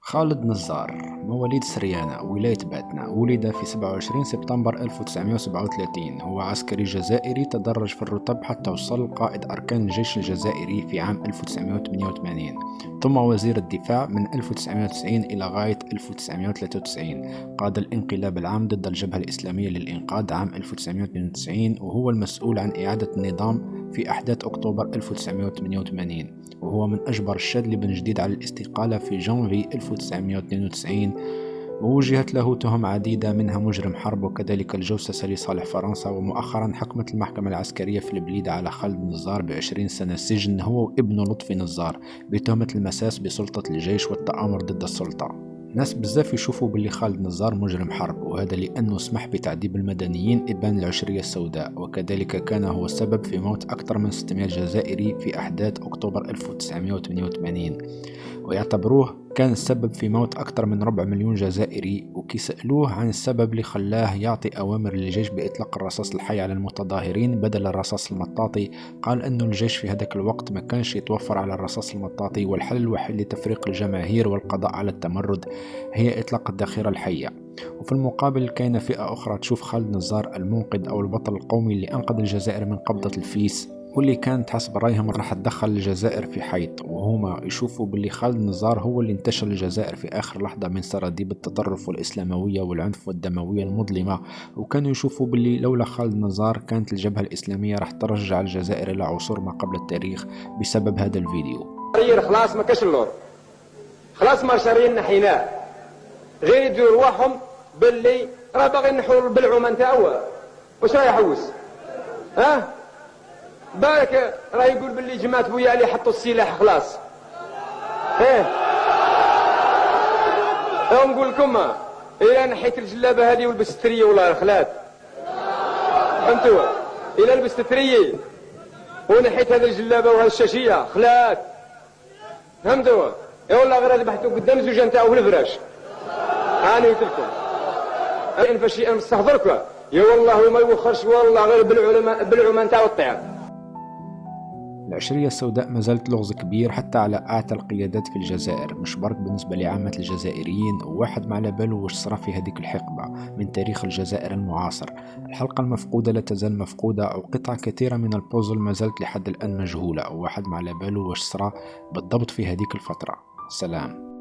خالد نزار مواليد سريانة ولاية باتنا، ولد في 27 سبتمبر 1937. هو عسكري جزائري تدرج في الرتب حتى وصل قائد أركان الجيش الجزائري في عام 1988، ثم وزير الدفاع من 1990 إلى غاية 1993. قاد الانقلاب العام ضد الجبهة الإسلامية للإنقاذ عام 1992، وهو المسؤول عن إعادة النظام في أحداث أكتوبر 1988، وهو من أجبر الشاذلي بن جديد على الاستقالة في جانفي 1992، ووجهت له تهم عديدة منها مجرم حرب وكذلك الجوسسة لصالح فرنسا. ومؤخرا حكمت المحكمة العسكرية في البليدة على خالد نزار ب20 سنة سجن هو وابنه لطفي نزار بتهمة المساس بسلطة الجيش والتآمر ضد السلطة. ناس بزاف يشوفوا باللي خالد نزار مجرم حرب، وهذا لأنه سمح بتعذيب المدنيين إبان العشرية السوداء، وكذلك كان هو السبب في موت أكثر من 600 جزائري في أحداث أكتوبر 1988، ويعتبروه كان السبب في موت أكثر من 4 مليون جزائري. وكي سألوه عن السبب اللي خلاه يعطي أوامر للجيش بإطلاق الرصاص الحي على المتظاهرين بدل الرصاص المطاطي، قال أنه الجيش في هذاك الوقت ما كانش يتوفر على الرصاص المطاطي، والحل الوحيد لتفريق الجماهير والقضاء على التمرد هي إطلاق الذخيرة الحية. وفي المقابل كاين فئة أخرى تشوف خالد نزار المنقذ أو البطل القومي اللي أنقذ الجزائر من قبضة الفيس، واللي كانت حسب رأيهم راح تدخل الجزائر في حيط. وهما يشوفوا باللي خالد نزار هو اللي انتشل الجزائر في آخر لحظة من سراديب التطرف والإسلاموية والعنف والدموية المظلمة، وكانوا يشوفوا باللي لولا خالد نزار كانت الجبهة الإسلامية راح ترجع الجزائر إلى عصور ما قبل التاريخ بسبب هذا الفيديو. خلاص ما كاش اللور، خلاص مارشاريين نحيناه، غير يديروا رواحهم باللي راه باغي نحول بالعوم نتاعو. واش راه يحوس؟ ها؟ بالك راه يقول باللي جماعة بويا اللي حطوا السلاح خلاص. نقول لكم إلا نحيت الجلابة هذه ولبست الثرية والله خلات. فهمتوا؟ إلا لبست الثرية ونحيت هذه الجلابة وهذه الشاشية خلات. فهمتوا؟ يا والله غير ذبحتوا قدام زوجة نتاعو في الفراش. هاني قلت لكم. أنا فاشي أنا مستحضرك يا والله ما يوخرش والله غير بالعلماء نتاعو الطياب. العشرية السوداء ما زالت لغز كبير حتى على أعتى القيادات في الجزائر، مش برك بالنسبة لعامة الجزائريين، وواحد ما على باله واش صرا في هذيك الحقبة من تاريخ الجزائر المعاصر. الحلقة المفقودة لا تزال مفقودة، أو قطع كثيرة من البوزل ما زالت لحد الآن مجهولة، وواحد ما على باله واش صرا بالضبط في هذيك الفترة. سلام.